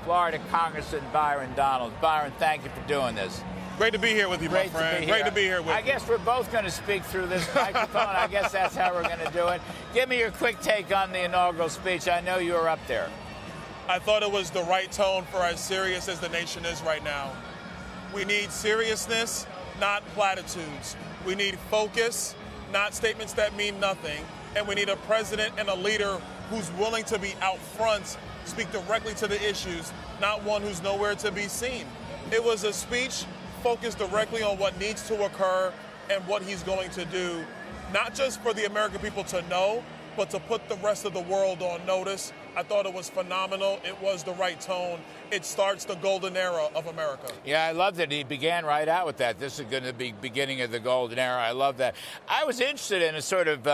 Florida Congressman Byron Donalds. Byron, thank you for doing this. Great to be here with you, my friend. Great to be here with you. I guess we're both going to speak through this microphone. I guess that's how we're going to do it. Give me your quick take on the inaugural speech. I know you were up there. I thought it was the right tone for as serious as the nation is right now. We need seriousness, not platitudes. We need focus, not statements that mean nothing. And we need a president and a leader who's willing to be out front, speak directly to the issues, not one who's nowhere to be seen. It was a speech focused directly on what needs to occur and what he's going to do, not just for the American people to know, but to put the rest of the world on notice. I thought it was phenomenal. It was the right tone. It starts the golden era of America. Yeah, I love that he began right out with that. This is going to be beginning of the golden era. I love that. I was interested in a sort of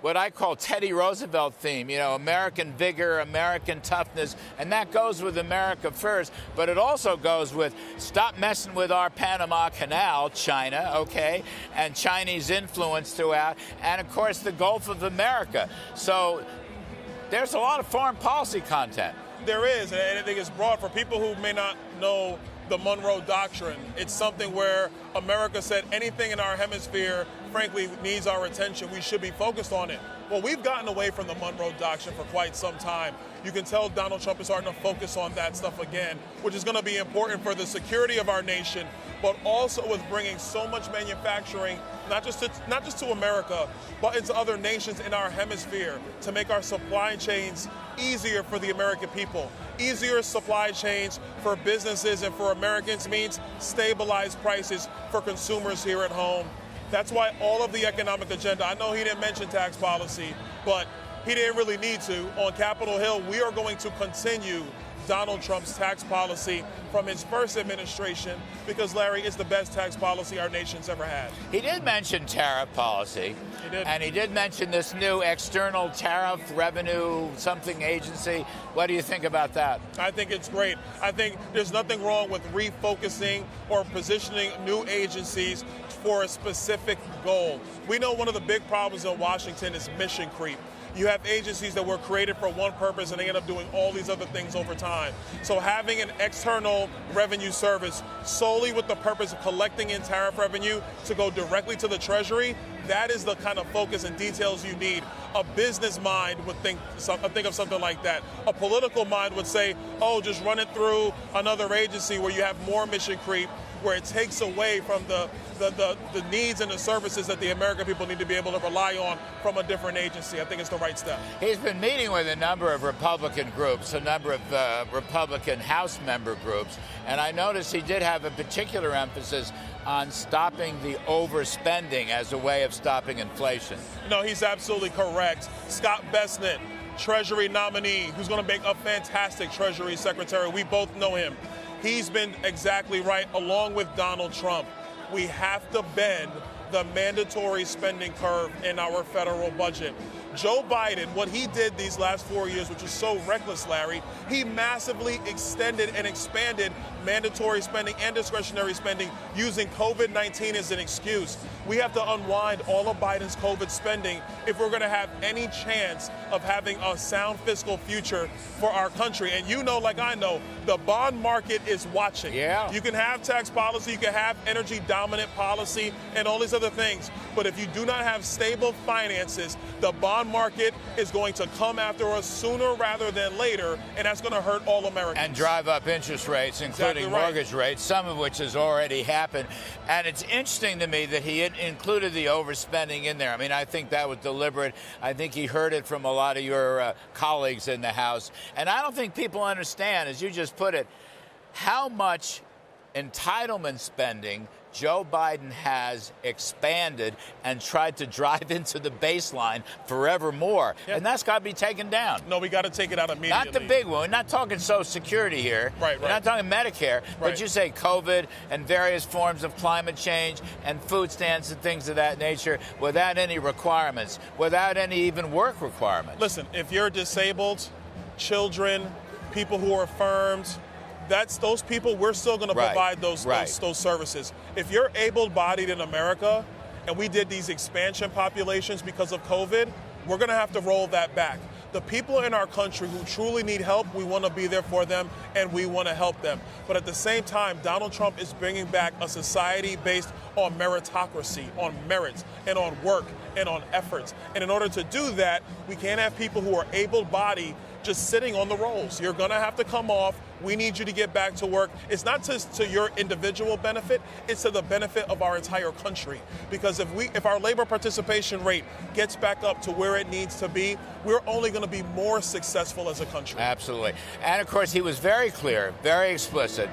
what I call Teddy Roosevelt theme, you know, American vigor, American toughness, and that goes with America first, but it also goes with stop messing with our Panama Canal, China, okay, and Chinese influence throughout, and of course the Gulf of America. So there's a lot of foreign policy content. There is, and I think it's broad for people who may not know the Monroe Doctrine. It's something where America said anything in our hemisphere, frankly, needs our attention. We should be focused on it. Well, we've gotten away from the Monroe Doctrine for quite some time. You can tell Donald Trump is starting to focus on that stuff again, which is going to be important for the security of our nation, but also with bringing so much manufacturing, not just to America, but into other nations in our hemisphere to make our supply chains easier for the American people. Easier supply chains for businesses and for Americans means stabilized prices for consumers here at home. That's why all of the economic agenda, I know he didn't mention tax policy, but he didn't really need to. On Capitol Hill, we are going to continue Donald Trump's tax policy from his first administration because, Larry, it's the best tax policy our nation's ever had. He did mention tariff policy. He did. And he did mention this new external tariff revenue something agency. What do you think about that? I think it's great. I think there's nothing wrong with refocusing or positioning new agencies for a specific goal. We know one of the big problems in Washington is mission creep. You have agencies that were created for one purpose and they end up doing all these other things over time. So having an external revenue service solely with the purpose of collecting in tariff revenue to go directly to the Treasury, that is the kind of focus and details you need. A business mind would think of something like that. A political mind would say, oh, just run it through another agency where you have more mission creep, where it takes away from the needs and the services that the American people need to be able to rely on from a different agency. I think it's the right step. He's been meeting with a number of Republican groups, a number of Republican House member groups, and I noticed he did have a particular emphasis on stopping the overspending as a way of stopping inflation. No, he's absolutely correct. Scott Bessent, Treasury nominee, who's going to make a fantastic Treasury Secretary. We both know him. He's been exactly right, along with Donald Trump. We have to bend the mandatory spending curve in our federal budget. Joe Biden, what he did these last 4 years, which was so reckless, Larry, he massively extended and expanded mandatory spending and discretionary spending using COVID-19 as an excuse. We have to unwind all of Biden's COVID spending if we're going to have any chance of having a sound fiscal future for our country. And you know, like I know, the bond market is watching. Yeah. You can have tax policy, you can have energy dominant policy and all these other things. But if you do not have stable finances, the bond market is going to come after us sooner rather than later, and that's going to hurt all Americans. And drive up interest rates, including mortgage rates, some of which has already happened. And it's interesting to me that he included the overspending in there. I mean, I think that was deliberate. I think he heard it from a lot of your colleagues in the House. And I don't think people understand, as you just put it, how much entitlement spending Joe Biden has expanded and tried to drive into the baseline forevermore. Yeah. And that's got to be taken down. No, we got to take it out immediately. Not the big one. We're not talking Social Security here. Right. We're not talking Medicare. Right. But you say COVID and various forms of climate change and food stamps and things of that nature without any requirements, without any even work requirements. Listen, if you're disabled, children, people who are affirmed, that's those people, we're still going to provide those services. If you're able-bodied in America and we did these expansion populations because of COVID, we're going to have to roll that back. The people in our country who truly need help, we want to be there for them, and we want to help them. But at the same time, Donald Trump is bringing back a society based on meritocracy, on merits, and on work, and on efforts. And in order to do that, we can't have people who are able-bodied just sitting on the rolls. You're going to have to come off. We need you to get back to work. It's not just to your individual benefit, it's to the benefit of our entire country. Because if our labor participation rate gets back up to where it needs to be, we're only going to be more successful as a country. Absolutely. And of course, he was very clear, very explicit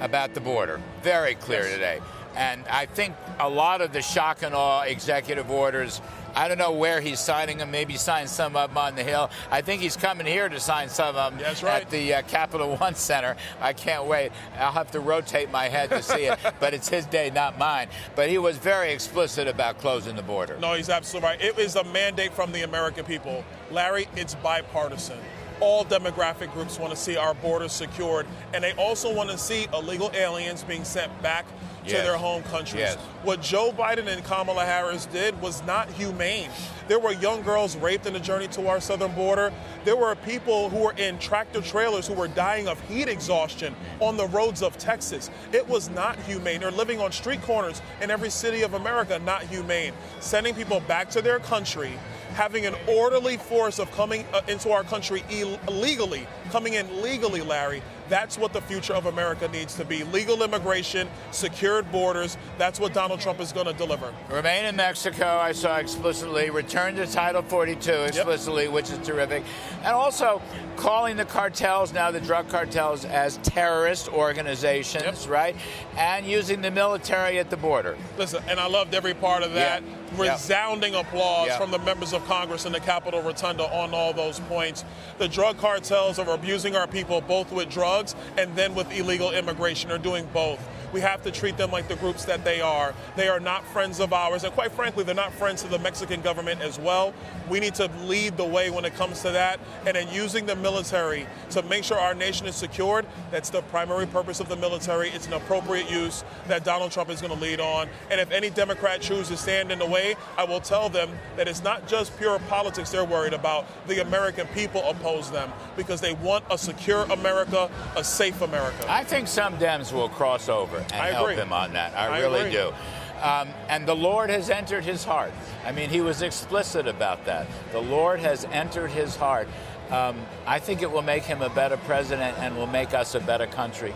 about the border. Very clear today. And I think a lot of the shock and awe executive orders, I don't know where he's signing them. Maybe sign some of them on the Hill. I think he's coming here to sign some of them at the Capital One Center. I can't wait. I'll have to rotate my head to see it, but it's his day, not mine. But he was very explicit about closing the border. No, he's absolutely right. It is a mandate from the American people. Larry, it's bipartisan. All demographic groups want to see our borders secured, and they also want to see illegal aliens being sent back to their home countries. Yes. What Joe Biden and Kamala Harris did was not humane. There were young girls raped in the journey to our southern border. There were people who were in tractor trailers who were dying of heat exhaustion on the roads of Texas. It was not humane. They're living on street corners in every city of America, not humane. Sending people back to their country, having an orderly force of coming into our country illegally, coming in legally, Larry, that's what the future of America needs to be. Legal immigration, secured borders, that's what Donald Trump is going to deliver. Remain in Mexico, I saw explicitly. Return to Title 42 explicitly, which is terrific. And also calling the cartels, now the drug cartels, as terrorist organizations, right? And using the military at the border. Listen, and I loved every part of that. Resounding applause from the members of Congress in the Capitol Rotunda on all those points. The drug cartels are abusing our people both with drugs and then with illegal immigration. They're doing both. We have to treat them like the groups that they are. They are not friends of ours, and quite frankly, they're not friends to the Mexican government as well. We need to lead the way when it comes to that, and in using the military to make sure our nation is secured, that's the primary purpose of the military. It's an appropriate use that Donald Trump is going to lead on, and if any Democrat chooses to stand in the way, I will tell them that it's not just pure politics they're worried about. The American people oppose them because they want a secure America, a safe America. I think some Dems will cross over and help him on that. I really do. And the Lord has entered his heart. I mean, he was explicit about that. The Lord has entered his heart. I think it will make him a better president and will make us a better country.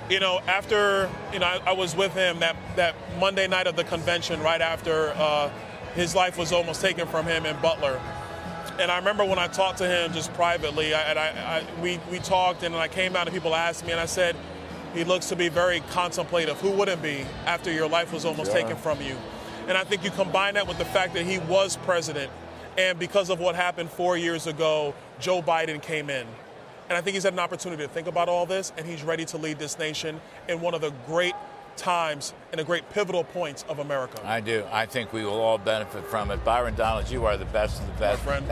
You know, after, I was with him that Monday night of the convention right after his life was almost taken from him in Butler. And I remember when I talked to him just privately, we talked, and I came out and people asked me, and I said, he looks to be very contemplative. Who wouldn't be after your life was almost taken from you? And I think you combine that with the fact that he was president, and because of what happened 4 years ago, Joe Biden came in. And I think he's had an opportunity to think about all this, and he's ready to lead this nation in one of the great times and the great pivotal points of America. I do. I think we will all benefit from it. Byron Donalds, you are the best of the best. My friend.